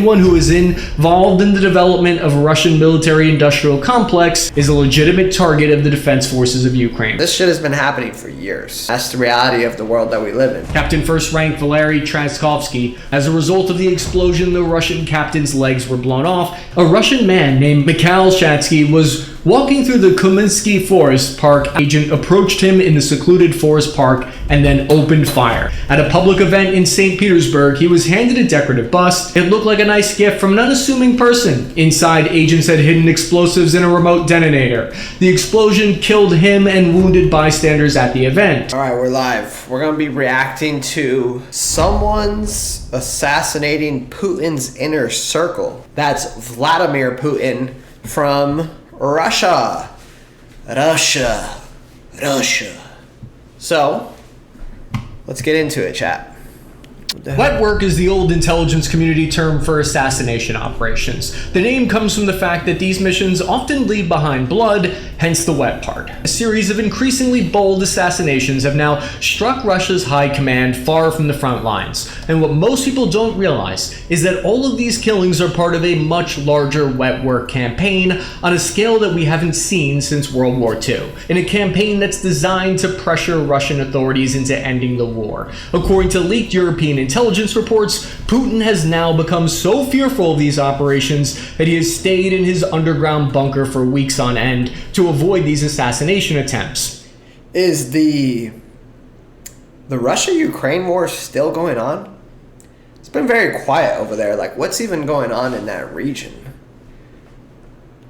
Anyone who is involved in the development of a Russian military-industrial complex is a legitimate target of the defense forces of Ukraine. This shit has been happening for years. That's the reality of the world that we live in. Captain First Rank Valery Traskovsky, as a result of the explosion, the Russian captain's legs were blown off. A Russian man named Mikhail Shatsky was walking through the Kuminsky Forest Park. Agent approached him in the secluded forest park and then opened fire. At a public event in St. Petersburg, he was handed a decorative bust. It looked like a nice gift from an unassuming person. Inside, agents had hidden explosives in a remote detonator. The explosion killed him and wounded bystanders at the event. All right, we're live. We're going to be reacting to someone's assassinating Putin's inner circle. That's Vladimir Putin from Russia. So, let's get into it, chat. Wet work is the old intelligence community term for assassination operations. The name comes from the fact that these missions often leave behind blood, hence the wet part. A series of increasingly bold assassinations have now struck Russia's high command far from the front lines. And what most people don't realize is that all of these killings are part of a much larger wet work campaign on a scale that we haven't seen since World War II. In a campaign that's designed to pressure Russian authorities into ending the war. According to leaked European intelligence reports, Putin has now become so fearful of these operations that he has stayed in his underground bunker for weeks on end to avoid these assassination attempts. Is the Russia-Ukraine war still going on? It's been very quiet over there. Like, what's even going on in that region?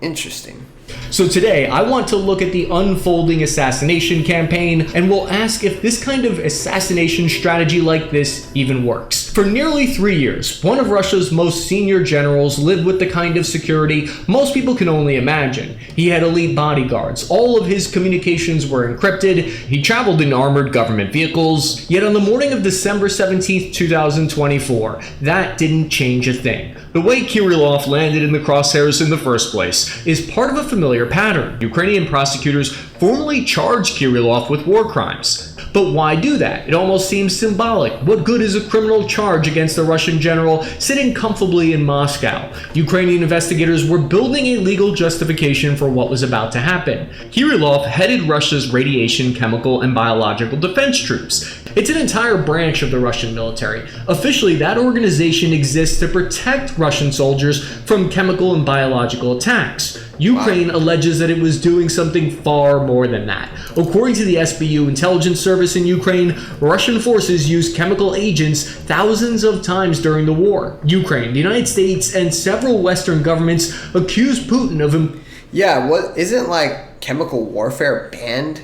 Interesting. So today, I want to look at the unfolding assassination campaign, and we'll ask if this kind of assassination strategy like this even works. For nearly 3 years, one of Russia's most senior generals lived with the kind of security most people can only imagine. He had elite bodyguards, all of his communications were encrypted, he traveled in armored government vehicles, yet on the morning of December 17th, 2024, that didn't change a thing. The way Kirillov landed in the crosshairs in the first place is part of a familiar pattern. Ukrainian prosecutors formally charged Kirillov with war crimes. But why do that? It almost seems symbolic. What good is a criminal charge against a Russian general sitting comfortably in Moscow? Ukrainian investigators were building a legal justification for what was about to happen. Kirillov headed Russia's radiation, chemical, and biological defense troops. It's an entire branch of the Russian military. Officially, that organization exists to protect Russian soldiers from chemical and biological attacks. Ukraine alleges that it was doing something far more than that. According to the SBU intelligence service in Ukraine, Russian forces used chemical agents thousands of times during the war. Ukraine, the United States, and several Western governments accused Putin of Yeah, what isn't like chemical warfare banned?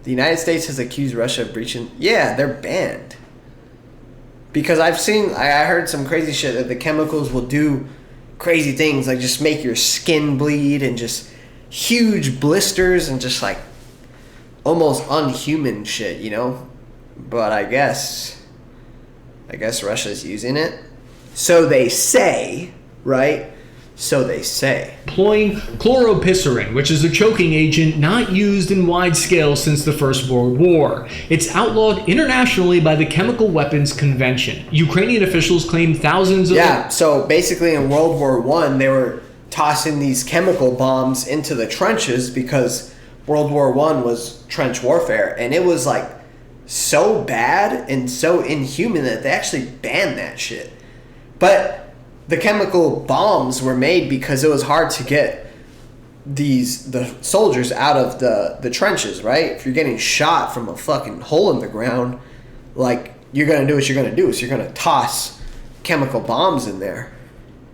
The United States has accused Russia of breaching. Yeah, they're banned. Because I heard some crazy shit that the chemicals will do crazy things, like just make your skin bleed and just huge blisters and just like almost unhuman shit, you know? But I guess Russia's using it. So they say, right? So they say. Employing chloropycerin, which is a choking agent not used in wide scale since the First World War. It's outlawed internationally by the Chemical Weapons Convention. Ukrainian officials claim thousands of... Yeah, so basically in World War I, they were tossing these chemical bombs into the trenches because World War I was trench warfare. And it was like so bad and so inhuman that they actually banned that shit. But the chemical bombs were made because it was hard to get the soldiers out of the trenches, right? If you're getting shot from a fucking hole in the ground, like, you're going to do what you're going to do. So you're going to toss chemical bombs in there.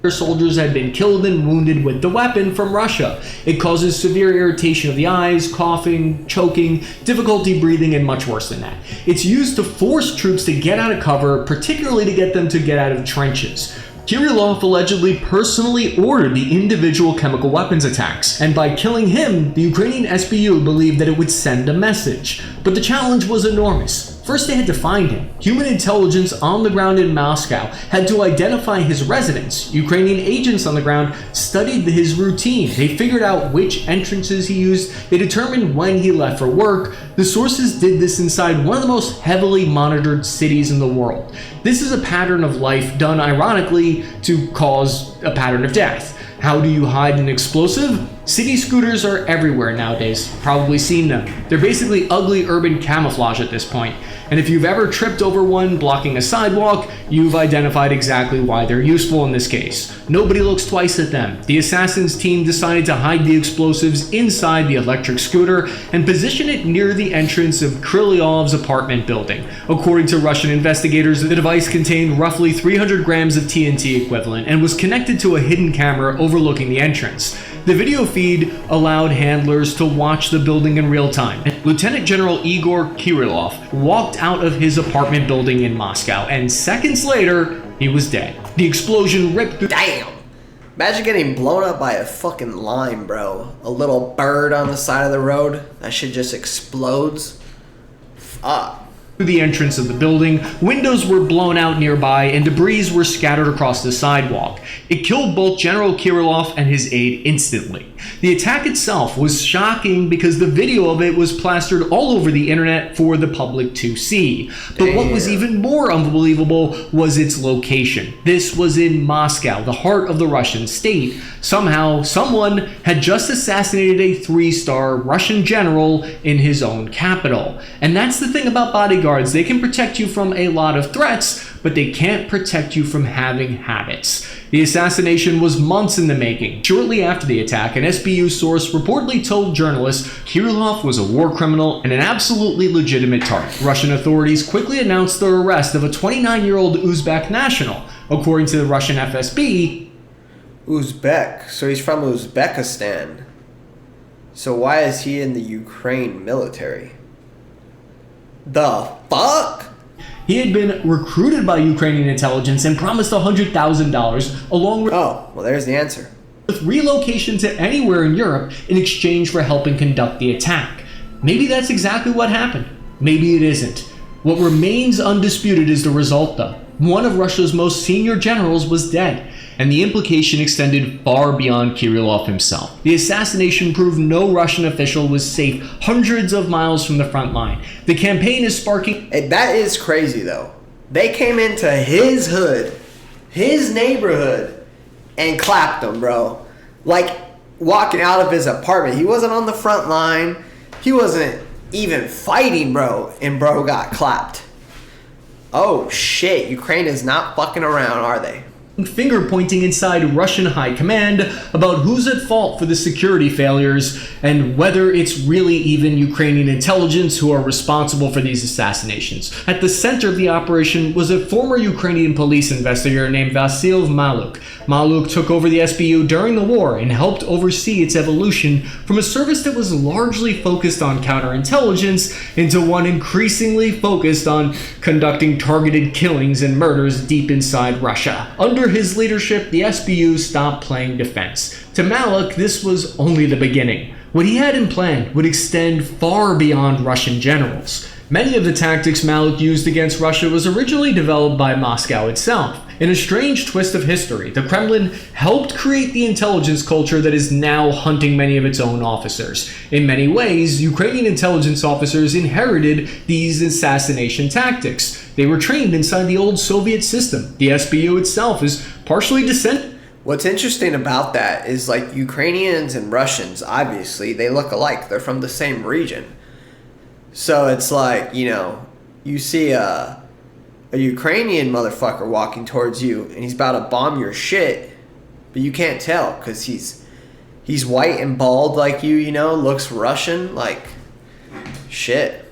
Soldiers had been killed and wounded with the weapon from Russia. It causes severe irritation of the eyes, coughing, choking, difficulty breathing, and much worse than that. It's used to force troops to get out of cover, particularly to get them to get out of trenches. Kirillov allegedly personally ordered the individual chemical weapons attacks, and by killing him, the Ukrainian SBU believed that it would send a message. But the challenge was enormous. First, they had to find him. Human intelligence on the ground in Moscow had to identify his residence. Ukrainian agents on the ground studied his routine. They figured out which entrances he used. They determined when he left for work. The sources did this inside one of the most heavily monitored cities in the world. This is a pattern of life done ironically to cause a pattern of death. How do you hide an explosive? City scooters are everywhere nowadays. Probably seen them. They're basically ugly urban camouflage at this point. And if you've ever tripped over one blocking a sidewalk, you've identified exactly why they're useful in this case. Nobody looks twice at them. The assassins team decided to hide the explosives inside the electric scooter and position it near the entrance of Krylyov's apartment building. According to Russian investigators, the device contained roughly 300 grams of TNT equivalent and was connected to a hidden camera overlooking the entrance. The video feed allowed handlers to watch the building in real time. Lieutenant General Igor Kirillov walked out of his apartment building in Moscow, and seconds later, he was dead. The explosion ripped through— Damn! Imagine getting blown up by a fucking lime, bro. A little bird on the side of the road. That shit just explodes. Fuck. the entrance of the building. Windows were blown out nearby and debris were scattered across the sidewalk. It killed both General Kirillov and his aide instantly. The attack itself was shocking because the video of it was plastered all over the internet for the public to see. But what was even more unbelievable was its location. This was in Moscow, the heart of the Russian state. Somehow, someone had just assassinated a 3-star Russian general in his own capital. And that's the thing about bodyguards. They can protect you from a lot of threats, but they can't protect you from having habits. The assassination was months in the making. Shortly after the attack, an SBU source reportedly told journalists Kirillov was a war criminal and an absolutely legitimate target. Russian authorities quickly announced the arrest of a 29-year-old Uzbek national. According to the Russian FSB, Uzbek, so he's from Uzbekistan. So why is he in the Ukraine military? The fuck? he had been recruited by Ukrainian intelligence and promised $100,000 along with Oh, well, there's the answer. relocation to anywhere in Europe in exchange for helping conduct the attack. Maybe that's exactly what happened. Maybe it isn't. What remains undisputed is the result, though. One of Russia's most senior generals was dead, and the implication extended far beyond Kirillov himself. The assassination proved no Russian official was safe hundreds of miles from the front line. The campaign is sparking— Hey, that is crazy, though. They came into his hood, his neighborhood, and clapped him, bro. Like, walking out of his apartment. He wasn't on the front line. He wasn't even fighting, bro. And bro got clapped. Oh, shit. Ukraine is not fucking around, are they? finger pointing inside Russian high command about who's at fault for the security failures and whether it's really even Ukrainian intelligence who are responsible for these assassinations. At the center of the operation was a former Ukrainian police investigator named Vasyl Maluk. Maluk took over the SBU during the war and helped oversee its evolution from a service that was largely focused on counterintelligence into one increasingly focused on conducting targeted killings and murders deep inside Russia. Under his leadership, the SBU stopped playing defense. To Maluk, this was only the beginning. What he had in plan would extend far beyond Russian generals. Many of the tactics Maluk used against Russia was originally developed by Moscow itself. In a strange twist of history, the Kremlin helped create the intelligence culture that is now hunting many of its own officers. In many ways, Ukrainian intelligence officers inherited these assassination tactics. They were trained inside the old Soviet system. The SBU itself is partially descended. What's interesting about that is, like, Ukrainians and Russians, obviously, they look alike. They're from the same region. So it's like, you know, you see a Ukrainian motherfucker walking towards you and he's about to bomb your shit, but you can't tell because he's white and bald like you know, looks Russian. Like, shit.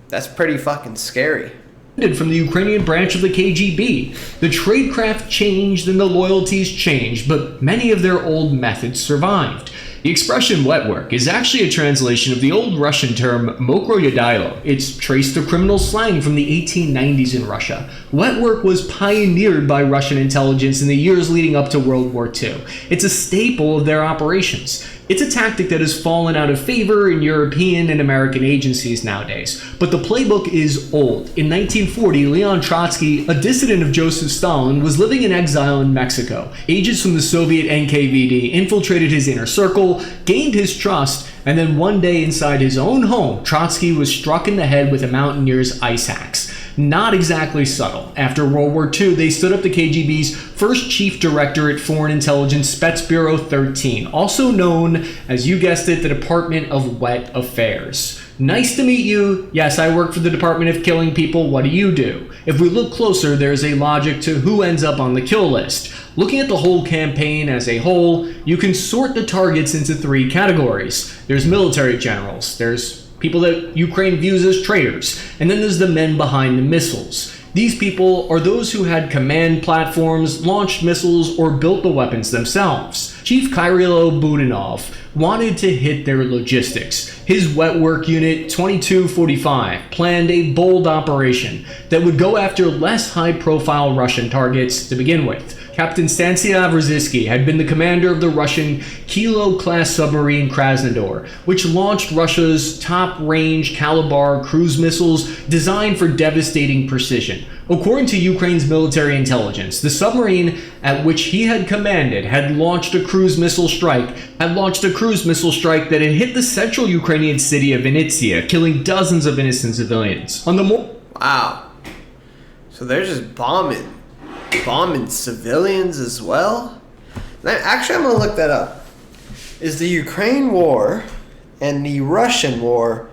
That's pretty fucking scary. From the Ukrainian branch of the KGB. The tradecraft changed and the loyalties changed, but many of their old methods survived. The expression wet work is actually a translation of the old Russian term mokroyodailo. It's traced to criminal slang from the 1890s in Russia. Wet work was pioneered by Russian intelligence in the years leading up to World War II. It's a staple of their operations. It's a tactic that has fallen out of favor in European and American agencies nowadays, but the playbook is old. In 1940, Leon Trotsky, a dissident of Joseph Stalin, was living in exile in Mexico. Agents from the Soviet NKVD infiltrated his inner circle, gained his trust, and then one day inside his own home, Trotsky was struck in the head with a mountaineer's ice axe. Not exactly subtle. After World War II, they stood up the KGB's first chief director at Foreign Intelligence Spetsbureau 13, also known as, you guessed it, the Department of Wet Affairs. Nice to meet you. Yes, I work for the Department of Killing People. What do you do? If we look closer, there's a logic to who ends up on the kill list. Looking at the whole campaign as a whole, you can sort the targets into three categories. There's military generals, there's people that Ukraine views as traitors, and then there's the men behind the missiles. These people are those who had command platforms, launched missiles, or built the weapons themselves. Chief Kyrilo Budanov wanted to hit their logistics. His wet work unit 2245 planned a bold operation that would go after less high-profile Russian targets to begin with. Captain Stanislav Ruzitsky had been the commander of the Russian Kilo-class submarine Krasnodar, which launched Russia's top-range Kalibr cruise missiles designed for devastating precision. According to Ukraine's military intelligence, the submarine at which he had commanded had launched a cruise missile strike that had hit the central Ukrainian city of Vinnytsia, killing dozens of innocent civilians. Wow. So they're just bombing civilians as well? Actually, I'm going to look that up. Is the Ukraine war and the Russian war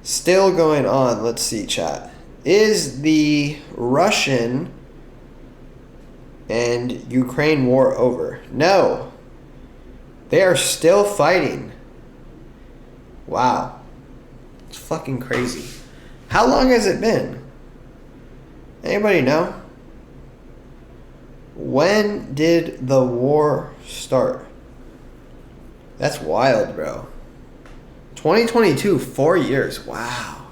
still going on? Let's see, chat. Is the Russian and Ukraine war over? No. They are still fighting. Wow. It's fucking crazy. How long has it been? Anybody know? When did the war start? That's wild, bro. 2022, 4 years. Wow.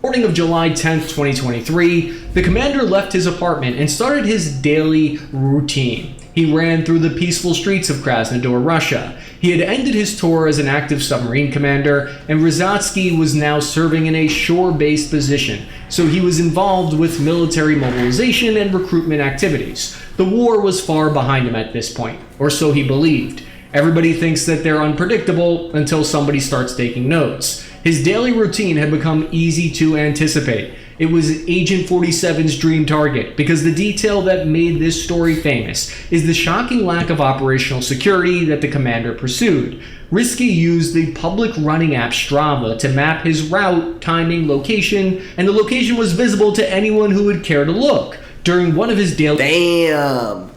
Morning of July 10th, 2023, the commander left his apartment and started his daily routine. He ran through the peaceful streets of Krasnodar, Russia. He had ended his tour as an active submarine commander, and Ruzitsky was now serving in a shore-based position, so he was involved with military mobilization and recruitment activities. The war was far behind him at this point, or so he believed. Everybody thinks that they're unpredictable until somebody starts taking notes. His daily routine had become easy to anticipate. It was Agent 47's dream target, because the detail that made this story famous is the shocking lack of operational security that the commander pursued. Ruzitsky used the public running app Strava to map his route, timing, location, and the location was visible to anyone who would care to look. During one of his daily... Damn.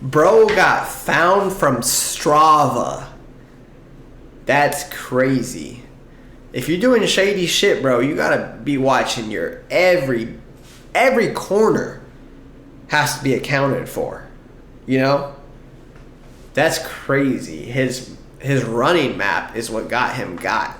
Bro got found from Strava. That's crazy. If you're doing shady shit, bro, you gotta be watching your every corner has to be accounted for. You know? That's crazy. His running map is what got him got.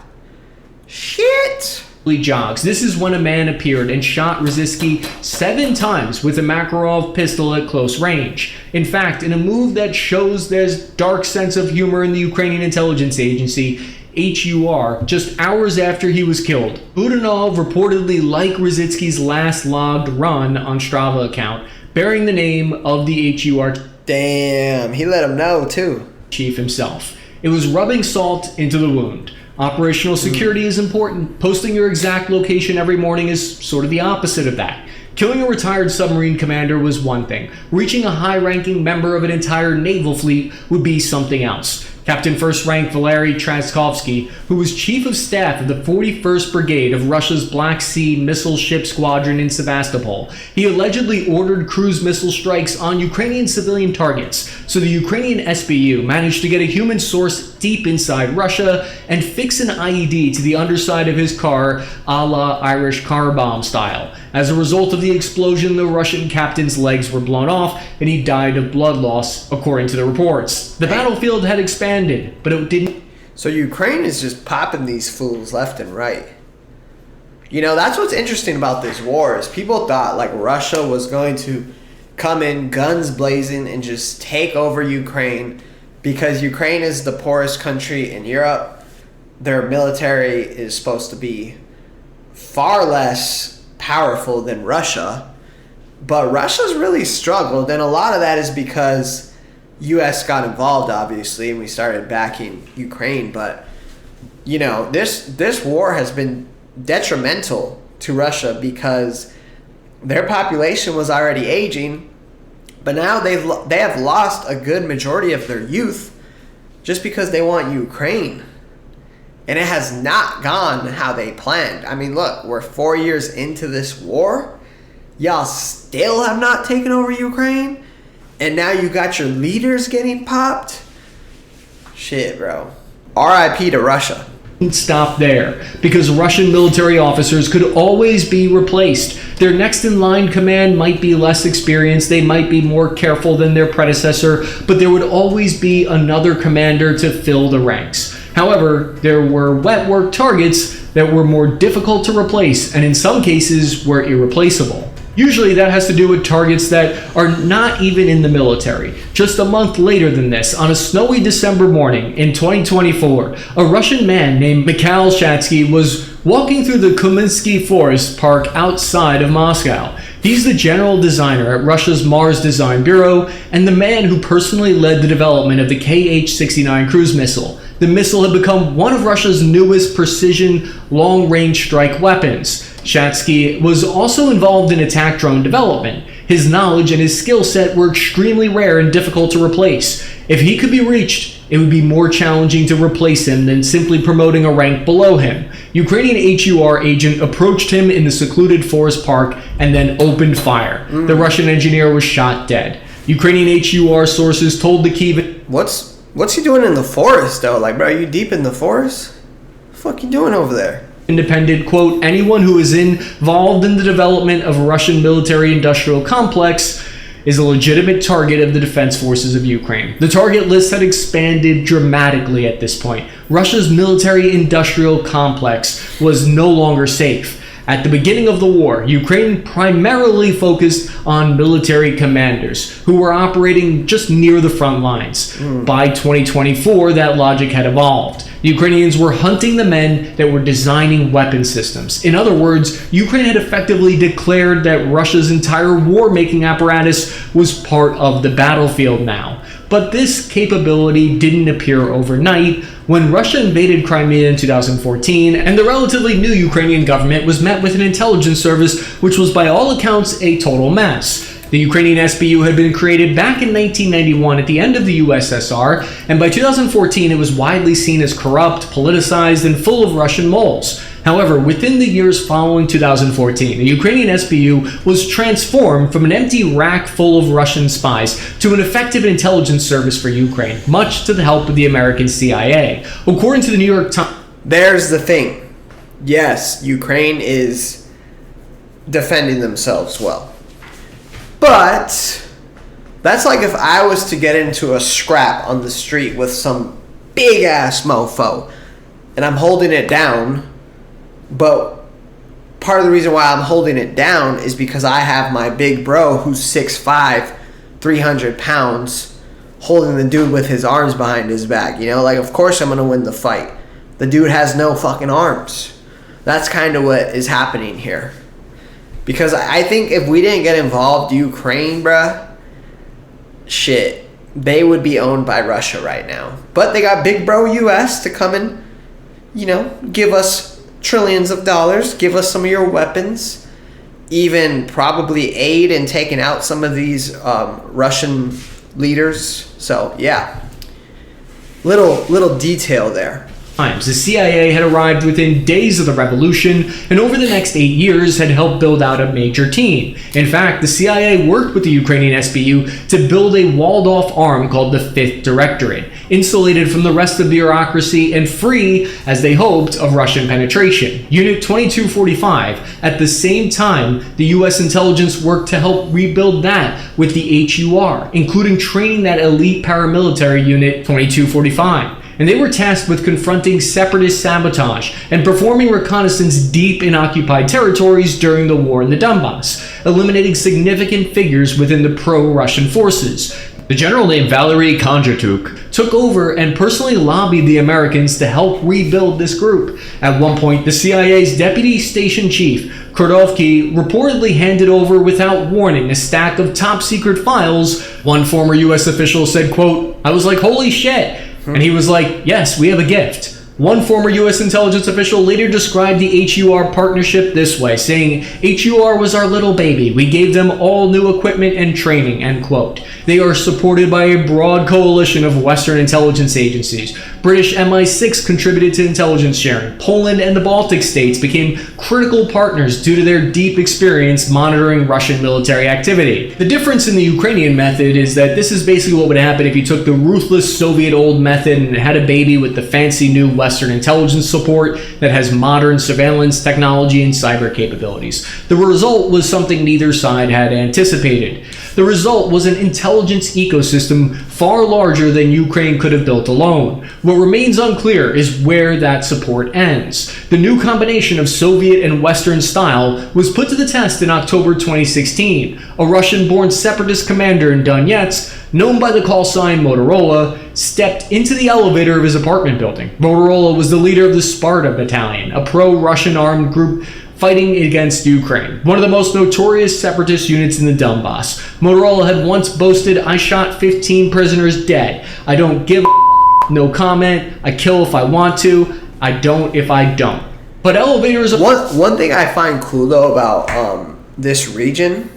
Shit! Jogs. This is when a man appeared and shot Ruzitsky 7 times with a Makarov pistol at close range. In fact, in a move that shows there's dark sense of humor in the Ukrainian intelligence agency, HUR, just hours after he was killed, Budanov reportedly liked Ruzitsky's last logged run on Strava account, bearing the name of the HUR. Damn, he let him know too. Chief himself. It was rubbing salt into the wound. Operational security is important. Posting your exact location every morning is sort of the opposite of that. Killing a retired submarine commander was one thing. Reaching a high-ranking member of an entire naval fleet would be something else. Captain First Rank Valery Traskovsky, who was chief of staff of the 41st Brigade of Russia's Black Sea Missile Ship Squadron in Sevastopol. He allegedly ordered cruise missile strikes on Ukrainian civilian targets, so the Ukrainian SBU managed to get a human source deep inside Russia and fix an IED to the underside of his car, a la Irish car bomb style. As a result of the explosion, the Russian captain's legs were blown off, and he died of blood loss, according to the reports. The battlefield had expanded, but it didn't... So Ukraine is just popping these fools left and right. You know, that's what's interesting about this war, is people thought, like, Russia was going to come in guns blazing and just take over Ukraine, because Ukraine is the poorest country in Europe. Their military is supposed to be far less powerful than Russia, but Russia's really struggled, and a lot of that is because U.S. got involved, obviously, and we started backing Ukraine. But you know, this war has been detrimental to Russia because their population was already aging, but now they have lost a good majority of their youth just because they want Ukraine. And it has not gone how they planned. I mean, look, we're 4 years into this war. Y'all still have not taken over Ukraine. And now you got your leaders getting popped. Shit, bro. RIP to Russia. Stop there, because Russian military officers could always be replaced. Their next in line command might be less experienced, they might be more careful than their predecessor, but there would always be another commander to fill the ranks. However, there were wet work targets that were more difficult to replace, and in some cases were irreplaceable. Usually that has to do with targets that are not even in the military. Just a month later than this, on a snowy December morning in 2024, a Russian man named Mikhail Shatsky was walking through the Kaminsky Forest Park outside of Moscow. He's the general designer at Russia's Mars Design Bureau and the man who personally led the development of the Kh-69 cruise missile. The missile had become one of Russia's newest precision long-range strike weapons. Shatsky was also involved in attack drone development. His knowledge and his skill set were extremely rare and difficult to replace. If he could be reached, it would be more challenging to replace him than simply promoting a rank below him. Ukrainian HUR agent approached him in the secluded forest park and then opened fire. The Russian engineer was shot dead. Ukrainian HUR sources told the Kiev... What's he doing in the forest, though? Like, bro, are you deep in the forest? What the fuck you doing over there? Independent, quote, anyone who is involved in the development of a Russian military-industrial complex is a legitimate target of the defense forces of Ukraine. The target list had expanded dramatically at this point. Russia's military-industrial complex was no longer safe. At the beginning of the war, Ukraine primarily focused on military commanders who were operating just near the front lines. By 2024, that logic had evolved. Ukrainians were hunting the men that were designing weapon systems. In other words, Ukraine had effectively declared that Russia's entire war-making apparatus was part of the battlefield now. But this capability didn't appear overnight. When Russia invaded Crimea in 2014, and the relatively new Ukrainian government was met with an intelligence service which was by all accounts a total mess. The Ukrainian SBU had been created back in 1991 at the end of the USSR, and by 2014 it was widely seen as corrupt, politicized, and full of Russian moles. However, within the years following 2014, the Ukrainian SBU was transformed from an empty rack full of Russian spies to an effective intelligence service for Ukraine, much to the help of the American CIA. According to the New York Times... There's the thing. Yes, Ukraine is defending themselves well. But that's like if I was to get into a scrap on the street with some big-ass mofo, and I'm holding it down... But part of the reason why I'm holding it down is because I have my big bro who's 6'5", 300 pounds, holding the dude with his arms behind his back. You know, like, of course I'm going to win the fight. The dude has no fucking arms. That's kind of what is happening here. Because I think if we didn't get involved, Ukraine, bruh, shit, they would be owned by Russia right now. But they got big bro US to come and, you know, give us trillions of dollars, give us some of your weapons, even probably aid in taking out some of these Russian leaders. So yeah, little detail there. The CIA had arrived within days of the revolution, and over the next 8 years had helped build out a major team. In fact, the CIA worked with the Ukrainian SBU to build a walled-off arm called the 5th Directorate, insulated from the rest of the bureaucracy and free, as they hoped, of Russian penetration. Unit 2245. At the same time, the U.S. intelligence worked to help rebuild that with the HUR, including training that elite paramilitary unit 2245. And they were tasked with confronting separatist sabotage and performing reconnaissance deep in occupied territories during the war in the Donbass, eliminating significant figures within the pro-Russian forces. The general named Valery Kondratyuk took over and personally lobbied the Americans to help rebuild this group. At one point, the CIA's deputy station chief, Kordovsky, reportedly handed over without warning a stack of top-secret files. One former U.S. official said, quote, "I was like, holy shit." And he was like, "Yes, we have a gift." One former U.S. intelligence official later described the HUR partnership this way, saying, "HUR was our little baby. We gave them all new equipment and training," end quote. They are supported by a broad coalition of Western intelligence agencies. British MI6 contributed to intelligence sharing. Poland and the Baltic states became critical partners due to their deep experience monitoring Russian military activity. The difference in the Ukrainian method is that this is basically what would happen if you took the ruthless Soviet old method and had a baby with the fancy new Western intelligence support that has modern surveillance technology and cyber capabilities. The result was something neither side had anticipated. The result was an intelligence ecosystem far larger than Ukraine could have built alone. What remains unclear is where that support ends. The new combination of Soviet and Western style was put to the test in October 2016. A Russian-born separatist commander in Donetsk, known by the call sign Motorola, stepped into the elevator of his apartment building. Motorola was the leader of the Sparta Battalion, a pro-Russian armed group fighting against Ukraine, one of the most notorious separatist units in the Donbass. Motorola had once boasted, "I shot 15 prisoners dead. I don't give a no comment. I kill if I want to. I don't if I don't." But elevators... One thing I find cool, though, about this region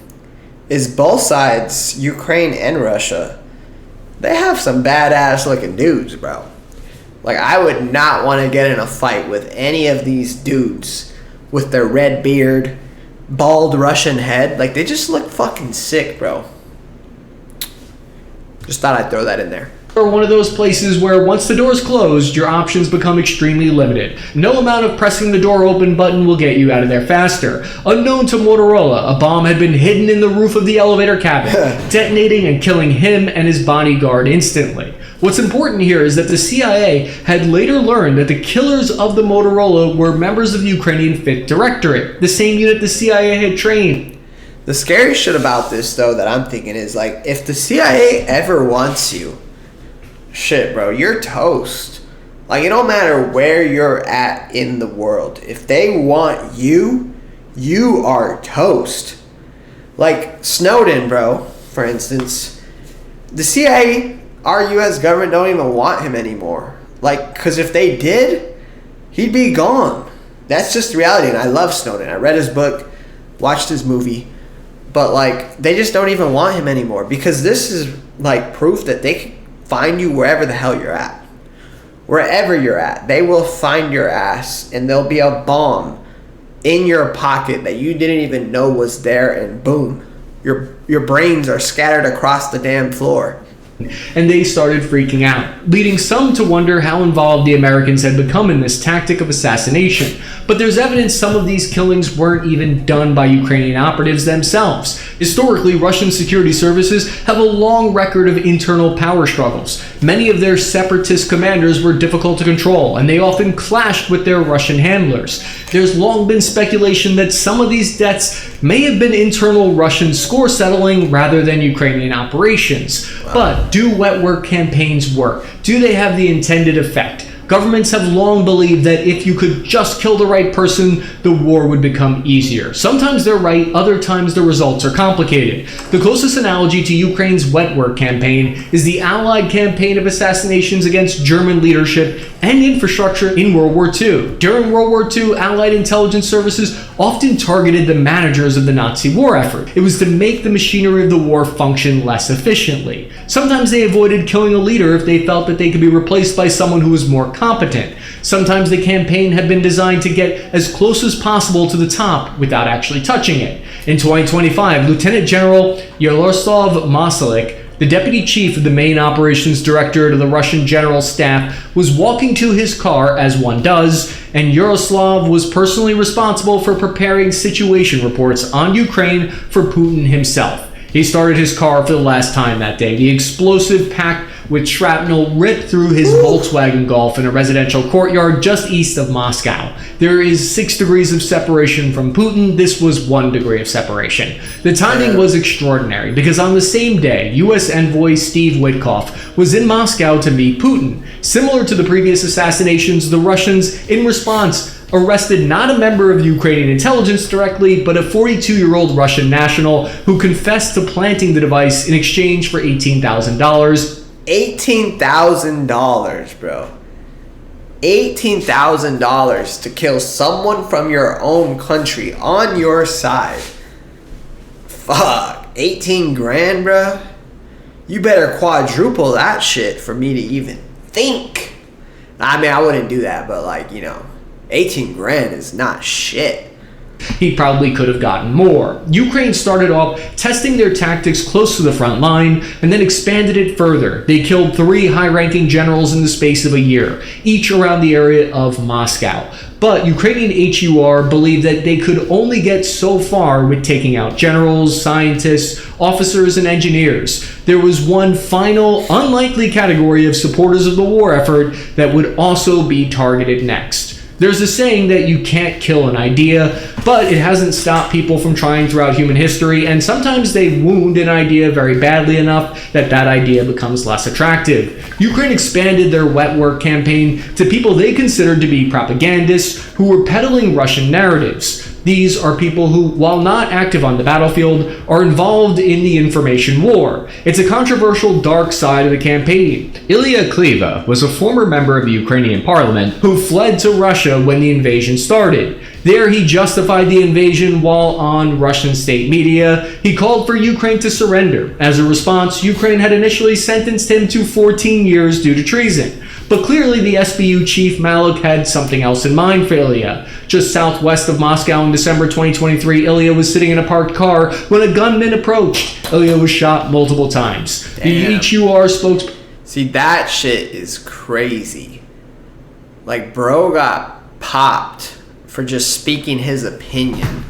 is both sides, Ukraine and Russia, they have some badass looking dudes, bro. Like, I would not want to get in a fight with any of these dudes with their red beard, bald Russian head. Like, they just look fucking sick, bro. Just thought I'd throw that in there. Or one of those places where once the door's closed, your options become extremely limited. No amount of pressing the door open button will get you out of there faster. Unknown to Motorola, a bomb had been hidden in the roof of the elevator cabin, detonating and killing him and his bodyguard instantly. What's important here is that the CIA had later learned that the killers of the Motorola were members of the Ukrainian Fifth Directorate, the same unit the CIA had trained. The scary shit about this, though, that I'm thinking is, like, if the CIA ever wants you, shit, bro, you're toast. Like, it don't matter where you're at in the world. If they want you, you are toast. Like, Snowden, bro, for instance, the CIA, our U.S. government don't even want him anymore. Like, because if they did, he'd be gone. That's just the reality, and I love Snowden. I read his book, watched his movie, but, like, they just don't even want him anymore because this is, like, proof that they can find you wherever the hell you're at. Wherever you're at, they will find your ass, and there'll be a bomb in your pocket that you didn't even know was there, and boom, your brains are scattered across the damn floor. And they started freaking out, leading some to wonder how involved the Americans had become in this tactic of assassination. But there's evidence some of these killings weren't even done by Ukrainian operatives themselves. Historically, Russian security services have a long record of internal power struggles. Many of their separatist commanders were difficult to control, and they often clashed with their Russian handlers. There's long been speculation that some of these deaths may have been internal Russian score settling rather than Ukrainian operations. But do wet work campaigns work? Do they have the intended effect? Governments have long believed that if you could just kill the right person, the war would become easier. Sometimes they're right, other times the results are complicated. The closest analogy to Ukraine's wet work campaign is the Allied campaign of assassinations against German leadership and infrastructure in World War II. During World War II, Allied intelligence services often targeted the managers of the Nazi war effort. It was to make the machinery of the war function less efficiently. Sometimes they avoided killing a leader if they felt that they could be replaced by someone who was more competent. Sometimes the campaign had been designed to get as close as possible to the top without actually touching it. In 2025, Lieutenant General Yaroslav Masalek, the deputy chief of the main operations directorate of the Russian General Staff, was walking to his car, as one does, and Yaroslav was personally responsible for preparing situation reports on Ukraine for Putin himself. He started his car for the last time that day. The explosive packed with shrapnel ripped through his Volkswagen Golf in a residential courtyard just east of Moscow. There is 6 degrees of separation from Putin. This was 1 degree of separation. The timing was extraordinary because on the same day, U.S. envoy Steve Witkoff was in Moscow to meet Putin. Similar to the previous assassinations, the Russians, in response, arrested not a member of Ukrainian intelligence directly, but a 42-year-old Russian national who confessed to planting the device in exchange for $18,000. $18,000, bro. $18,000 to kill someone from your own country on your side. Fuck. 18 grand, bro. You better quadruple that shit for me to even think. I mean, I wouldn't do that, but 18 grand is not shit. He probably could have gotten more. Ukraine started off testing their tactics close to the front line and then expanded it further. They killed 3 high-ranking generals in the space of a year, each around the area of Moscow. But Ukrainian HUR believed that they could only get so far with taking out generals, scientists, officers, and engineers. There was one final, unlikely category of supporters of the war effort that would also be targeted next. There's a saying that you can't kill an idea, but it hasn't stopped people from trying throughout human history, and sometimes they wound an idea very badly enough that that idea becomes less attractive. Ukraine expanded their wet work campaign to people they considered to be propagandists who were peddling Russian narratives. These are people who, while not active on the battlefield, are involved in the information war. It's a controversial dark side of the campaign. Ilya Kliva was a former member of the Ukrainian parliament who fled to Russia when the invasion started. There he justified the invasion while on Russian state media. He called for Ukraine to surrender. As a response, Ukraine had initially sentenced him to 14 years due to treason. But clearly the SBU chief Malik had something else in mind for Ilya. Just southwest of Moscow in December 2023, Ilya was sitting in a parked car when a gunman approached. Ilya was shot multiple times. Damn. The HUR spokesperson... See, that shit is crazy. Bro got popped for just speaking his opinion.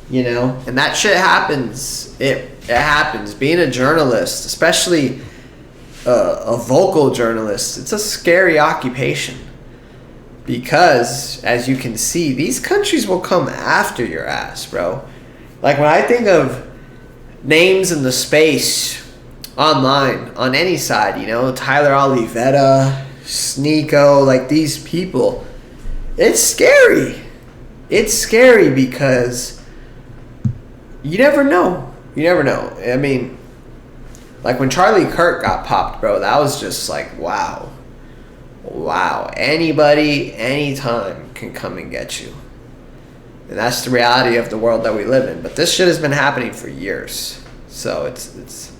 And that shit happens. It happens. Being a journalist, especially a vocal journalist, it's a scary occupation. Because, as you can see, these countries will come after your ass, bro. When I think of names in the space online, on any side, Tyler Olivetta, Sneeko, these people, it's scary. It's scary because you never know. You never know. I mean, when Charlie Kirk got popped, bro, that was just wow. Wow. Anybody, anytime can come and get you. And that's the reality of the world that we live in. But this shit has been happening for years. So it's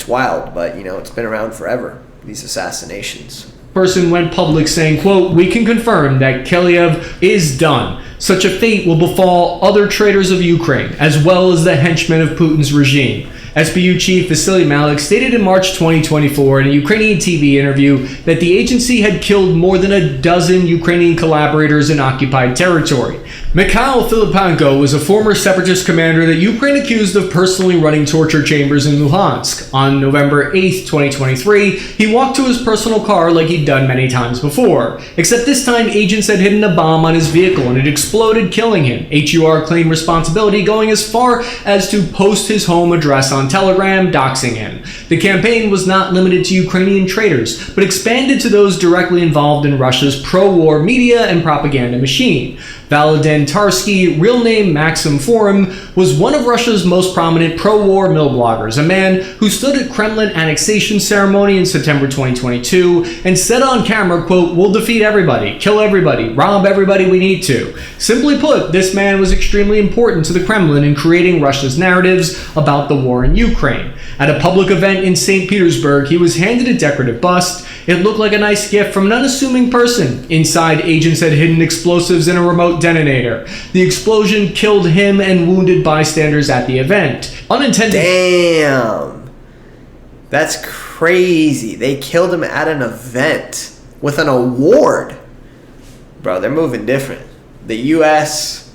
wild, but it's been around forever, these assassinations. Person went public saying, quote, "We can confirm that Kyliev is done. Such a fate will befall other traitors of Ukraine, as well as the henchmen of Putin's regime." SBU chief Vasily Malik stated in March 2024 in a Ukrainian TV interview that the agency had killed more than a dozen Ukrainian collaborators in occupied territory. Mikhail Filipenko was a former separatist commander that Ukraine accused of personally running torture chambers in Luhansk. On November 8, 2023, he walked to his personal car like he'd done many times before, except this time agents had hidden a bomb on his vehicle and it exploded, killing him. HUR claimed responsibility, going as far as to post his home address on Telegram, doxing him. The campaign was not limited to Ukrainian traitors, but expanded to those directly involved in Russia's pro-war media and propaganda machine. Valentin Tarsky, real name Maxim Forum, was one of Russia's most prominent pro-war mill bloggers, a man who stood at Kremlin annexation ceremony in September 2022 and said on camera, quote, "We'll defeat everybody, kill everybody, rob everybody we need to." Simply put, this man was extremely important to the Kremlin in creating Russia's narratives about the war in Ukraine. At a public event in St. Petersburg, he was handed a decorative bust. It looked like a nice gift from an unassuming person. Inside, agents had hidden explosives in a remote detonator. The explosion killed him and wounded bystanders at the event. Unintended. Damn. That's crazy. They killed him at an event with an award. Bro, they're moving different. The U.S.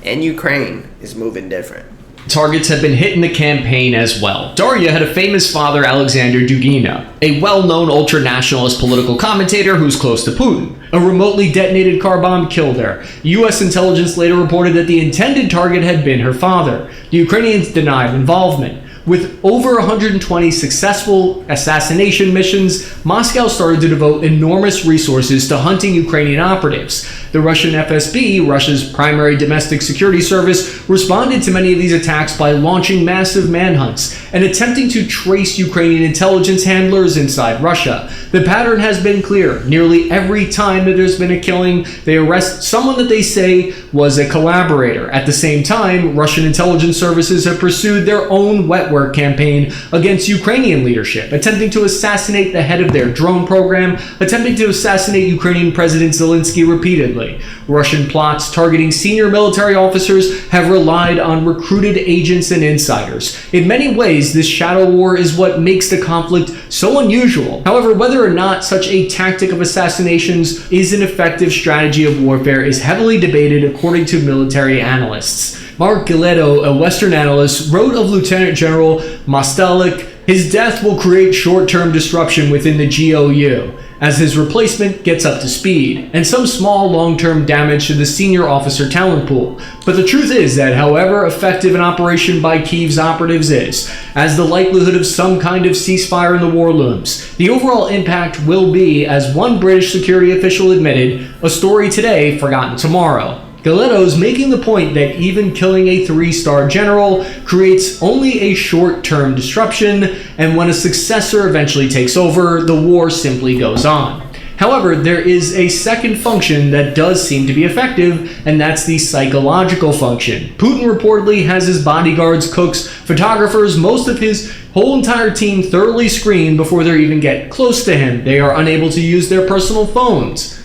and Ukraine is moving different. Targets have been hit in the campaign as well. Daria had a famous father, Alexander Dugina, a well-known ultra-nationalist political commentator who's close to Putin. A remotely detonated car bomb killed her. U.S. intelligence later reported that the intended target had been her father. The Ukrainians denied involvement. With over 120 successful assassination missions, Moscow started to devote enormous resources to hunting Ukrainian operatives. The Russian FSB, Russia's primary domestic security service, responded to many of these attacks by launching massive manhunts and attempting to trace Ukrainian intelligence handlers inside Russia. The pattern has been clear. Nearly every time that there's been a killing, they arrest someone that they say was a collaborator. At the same time, Russian intelligence services have pursued their own wet work campaign against Ukrainian leadership, attempting to assassinate the head of their drone program, attempting to assassinate Ukrainian President Zelensky repeatedly. Russian plots targeting senior military officers have relied on recruited agents and insiders. In many ways, this shadow war is what makes the conflict so unusual. However, whether or not such a tactic of assassinations is an effective strategy of warfare is heavily debated according to military analysts. Mark Giletto, a Western analyst, wrote of Lieutenant General Mostalik, "His death will create short-term disruption within the GOU as his replacement gets up to speed, and some small long-term damage to the senior officer talent pool. But the truth is that however effective an operation by Kyiv's operatives is, as the likelihood of some kind of ceasefire in the war looms, the overall impact will be, as one British security official admitted, a story today, forgotten tomorrow." Giletto's making the point that even killing a 3-star general creates only a short-term disruption, and when a successor eventually takes over, the war simply goes on. However, there is a second function that does seem to be effective, and that's the psychological function. Putin reportedly has his bodyguards, cooks, photographers, most of his whole entire team thoroughly screened before they even get close to him. They are unable to use their personal phones.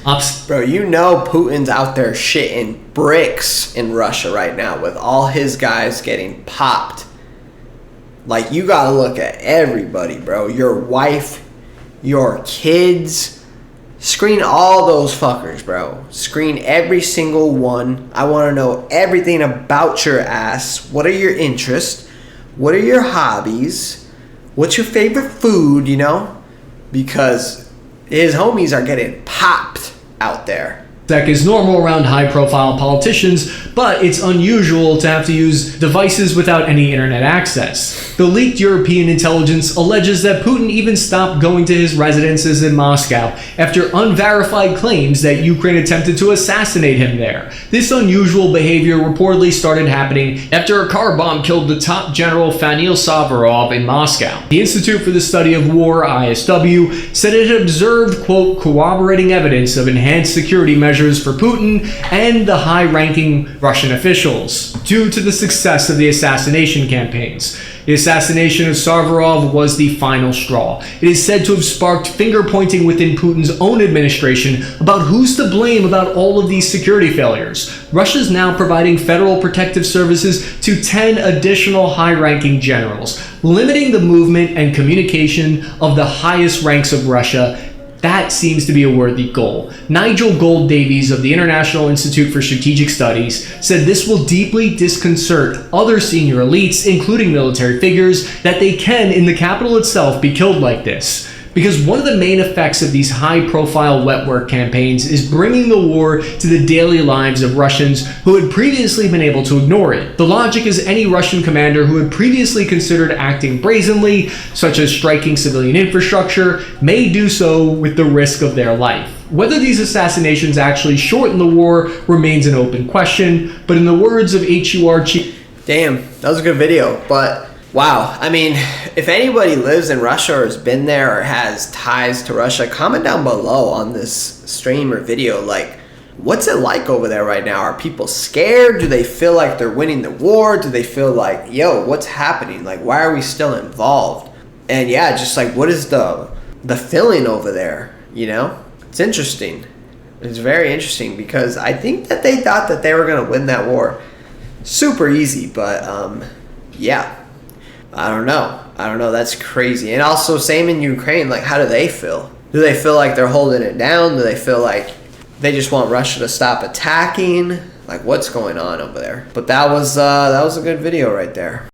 Bro, you know Putin's out there shitting bricks in Russia right now with all his guys getting popped. Like, you gotta look at everybody, bro. Your wife, your kids. Screen all those fuckers, bro. Screen every single one. I want to know everything about your ass. What are your interests? What are your hobbies? What's your favorite food, you know? Because his homies are getting popped out there. That is normal around high-profile politicians, but it's unusual to have to use devices without any internet access. The leaked European intelligence alleges that Putin even stopped going to his residences in Moscow after unverified claims that Ukraine attempted to assassinate him there. This unusual behavior reportedly started happening after a car bomb killed the top general Fanil Savarov in Moscow. The Institute for the Study of War, ISW, said it had observed, quote, corroborating evidence of enhanced security measures for Putin and the high-ranking Russian officials due to the success of the assassination campaigns. The assassination of Savarov was the final straw. It is said to have sparked finger-pointing within Putin's own administration about who's to blame about all of these security failures. Russia is now providing federal protective services to 10 additional high-ranking generals, limiting the movement and communication of the highest ranks of Russia. That seems to be a worthy goal. Nigel Gold-Davies of the International Institute for Strategic Studies said this will deeply disconcert other senior elites, including military figures, that they can, in the capital itself, be killed like this. Because one of the main effects of these high-profile wet work campaigns is bringing the war to the daily lives of Russians who had previously been able to ignore it. The logic is any Russian commander who had previously considered acting brazenly, such as striking civilian infrastructure, may do so with the risk of their life. Whether these assassinations actually shorten the war remains an open question, but in the words of HUR chief... Damn, that was a good video, but... Wow, I mean, if anybody lives in Russia or has been there or has ties to Russia, comment down below on this stream or video. Like, what's it like over there right now? Are people scared? Do they feel like they're winning the war? Do they feel like, yo, what's happening? Like, why are we still involved? And yeah, just like, what is the feeling over there, you know? It's interesting. It's very interesting because I think that they thought that they were going to win that war super easy, but yeah. I don't know. That's crazy. And also, same in Ukraine. Like, how do they feel? Do they feel like they're holding it down? Do they feel like they just want Russia to stop attacking? Like, what's going on over there? But that was a good video right there.